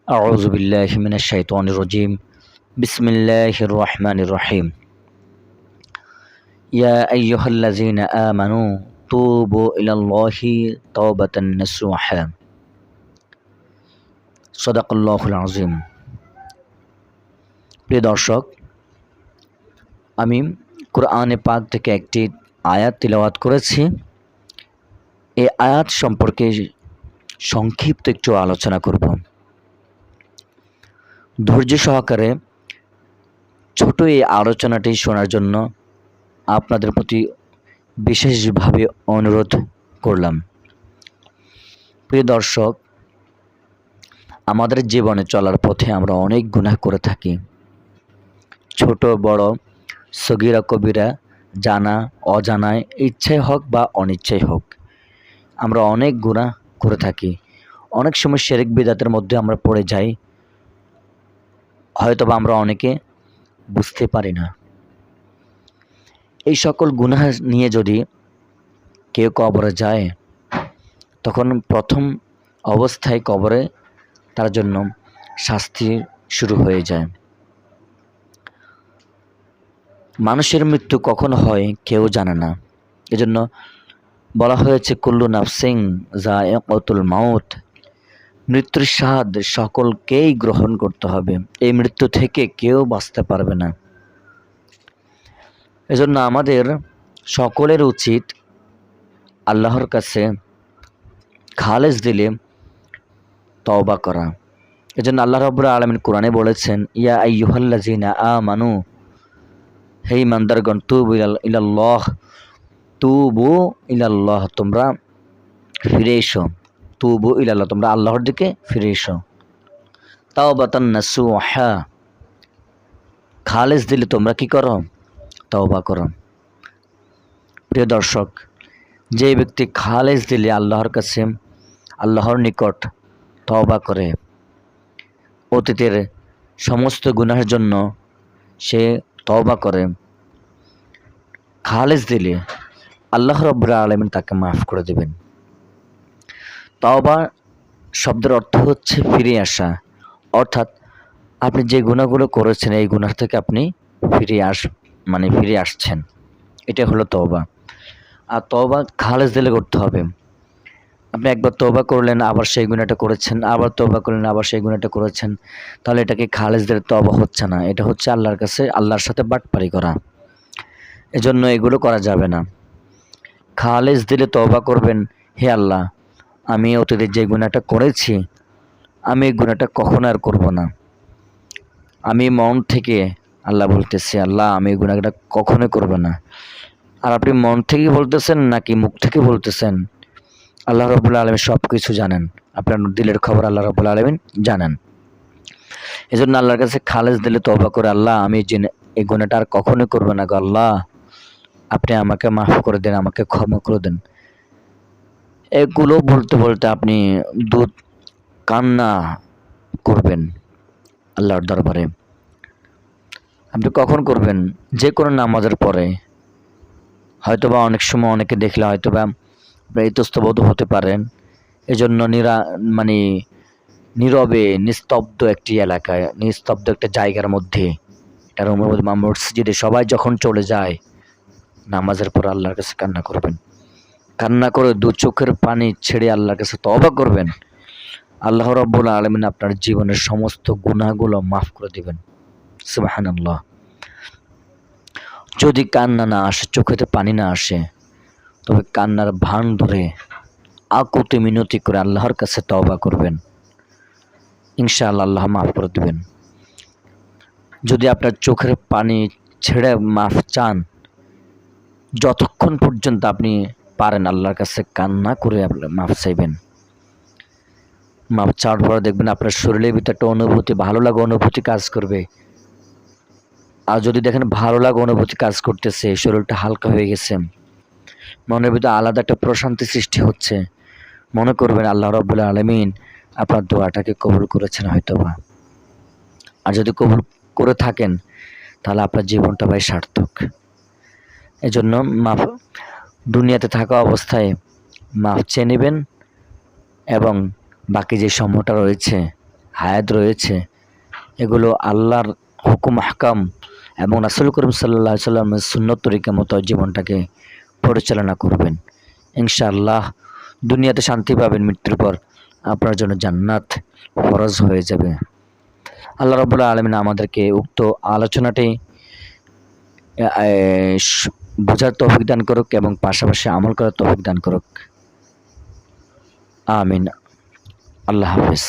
أعوذ بالله من الشيطان الرجيم بسم الله الرحمن الرحيم يا أيها الذين آمنوا توبوا إلى الله توبة نصوحا صدق الله العظيم। প্রিয় দর্শক, আমি কোরআনে পাক থেকে একটি আয়াত তিলাওয়াত করেছি। এই আয়াত সম্পর্কে সংক্ষিপ্ত একটু আলোচনা করব। ধৈর্য সহকারে ছোট এই আলোচনাটি শোনার জন্য আপনাদের প্রতি বিশেষভাবে অনুরোধ করলাম। প্রিয় দর্শক, আমাদের জীবনে চলার পথে আমরা অনেক গুনাহ করে থাকি। ছোট বড়, সগীরা কবিরা, জানা অজানায়, ইচ্ছাই হোক বা অনিচ্ছাই হোক, আমরা অনেক গুনাহ করে থাকি। অনেক সময় শিরক বিদআতের মধ্যে আমরা পড়ে যাই, হয়তোবা আমরা অনেকে বুঝতে পারি না। এই সকল গুনাহ নিয়ে যদি কেউ কবরে যায়, তখন প্রথম অবস্থায় কবরে তার জন্য শাস্তি শুরু হয়ে যায়। মানুষের মৃত্যু কখন হয় কেউ জানে না। এজন্য বলা হয়েছে কুল্লু নাফসিন যায়িকাতুল মাউত, মৃত্যুর স্বাদ সকলকেই গ্রহণ করতে হবে। এই মৃত্যু থেকে কেউ বাঁচতে পারবে না। এজন্য আমাদের সকলের উচিত আল্লাহর কাছে খালেস দিলে তওবা করা। এজন্য আল্লাহ রাব্বুল আলামিন কোরআনে বলেছেন, ইয়া আইয়ুহাল্লাযিনা আমানু, হে ইমানদারগণ, তুবু ইলাল্লাহ, তোমরা ফিরে এসো। তুবু ইলাল্লাহ, তোমরা আল্লাহর দিকে ফিরে এসো। তাওবাতান নাসুহা, খালেস দিলে তোমরা কি করো? তওবা করো। প্রিয় দর্শক, যে ব্যক্তি খালেস দিলে আল্লাহর কাছে, আল্লাহর নিকট তওবা করে, অতীতের সমস্ত গুনাহের জন্য সে তওবা করে, খালেস দিলে আল্লাহ রাব্বুল আলামিন তাকে মাফ করে দেবেন। তওবা শব্দের অর্থ হচ্ছে ফিরে আসা, অর্থাৎ আপনি যে গুনাহগুলো করেছেন এই গুনাহ থেকে আপনি ফিরে আসছেন, এটা হলো তওবা। আর তওবা খালেস দিলে করতে হবে। আপনি একবার তওবা করলেন, আবার সেই গুনাহটা করেছেন, আবার তওবা করলেন, আবার সেই গুনাহটা করেছেন, তাহলে এটাকে খালেস দিলে তওবা হচ্ছে না। এটা হচ্ছে আল্লাহর কাছে আল্লাহর সাথে বাটপারি করা। এজন্য এগুলো করা যাবে না। খালেস দিলে তওবা করবেন, হে আল্লাহ, আমি অতীতে যে গুনাহটা করেছি, আমি এই গুনাহটা কখনো আর করব না। আমি মন থেকে আল্লাহ বলতেছি, আল্লাহ আমি এই গুনাহটা কখনোই করব না। আর আপনি মন থেকে বলতেছেন নাকি মুখ থেকে বলতেছেন, আল্লাহ রাব্বুল আলামিন সব কিছু জানেন। আপনার দিলের খবর আল্লাহ রাব্বুল আলামিন জানেন। এজন্য আল্লাহর কাছে খালেস দিলে তওবা করে, আল্লাহ আমি এই গুনাহটা আর কখনোই করব না গো আল্লাহ, আপনি আমাকে মাফ করে দেন, আমাকে ক্ষমা করে দেন। এগুলো বলতে বলতে আপনি কান্না করবেন আল্লাহর দরবারে। আপনি কখন করবেন? যে কোনো নামাজের পরে। হয়তোবা অনেক সময় অনেকে দেখলে হয়তোবা ইতস্তত হতে পারেন। এজন্য নীরবে নিস্তব্ধ একটি এলাকায়, নিস্তব্ধ একটা জায়গার মধ্যে, এটার মসজিদে সবাই যখন চলে যায়, নামাজের পর আল্লাহর কাছে কান্না করবেন। কান্না করে দু চোখের পানি ছেড়ে আল্লাহর কাছে তওবা করবেন। আল্লাহ রাব্বুল আলামিন আপনার জীবনের সমস্ত গুনাহগুলো মাফ করে দিবেন। সুবহানাল্লাহ। যদি কান্না না আসে, চোখেতে পানি না আসে, তবে কান্নার ভান ধরে আকুতি মিনতি করে আল্লাহর কাছে তওবা করবেন। ইনশাআল্লাহ আল্লাহ মাফ করে দিবেন। যদি আপনার চোখের পানি ছেড়ে মাফ চান, যতক্ষণ পর্যন্ত আপনি পারেন আল্লাহর কাছে কান্না করে মাফ চাইবেন। মাফ চাওয়ার পরে দেখবেন আপনার শরীরের ভিতরে একটা অনুভূতি, ভালো লাগা অনুভূতি কাজ করবে। আর যদি দেখেন ভালো লাগা অনুভূতি কাজ করতেছে, শরীরটা হালকা হয়ে গেছে, মনের ভিতরে আলাদা একটা প্রশান্তি সৃষ্টি হচ্ছে, মনে করবেন আল্লাহ রাব্বুল আলামিন আপনার দোয়াটাকে কবুল করেছেন হয়তোবা। আর যদি কবুল করে থাকেন, তাহলে আপনার জীবনটা ভাই সার্থক। এজন্য মাফ, দুনিয়াতে থাকা অবস্থায় মাফ চেয়ে নেবেন এবং বাকি যে সময়টা রয়েছে হায়াত রয়েছে, এগুলো আল্লাহর হুকুম আহকাম এবং রাসূল করিম সাল্লাল্লাহু আলাইহি সাল্লামের সুন্নত তরিকা মতো জীবনটাকে পরিচালনা করবেন। ইনশাআল্লাহ দুনিয়াতে শান্তি পাবেন, মৃত্যুর পর আপনার জন্য জান্নাত ফরজ হয়ে যাবে। আল্লাহ রাব্বুল আলামিন আমাদেরকে উক্ত আলোচনাটি বোঝার তৌফিক দান করুক এবং পাশাপাশি আমল করার তৌফিক দান করুক। আমিন। আল্লাহ হাফেজ।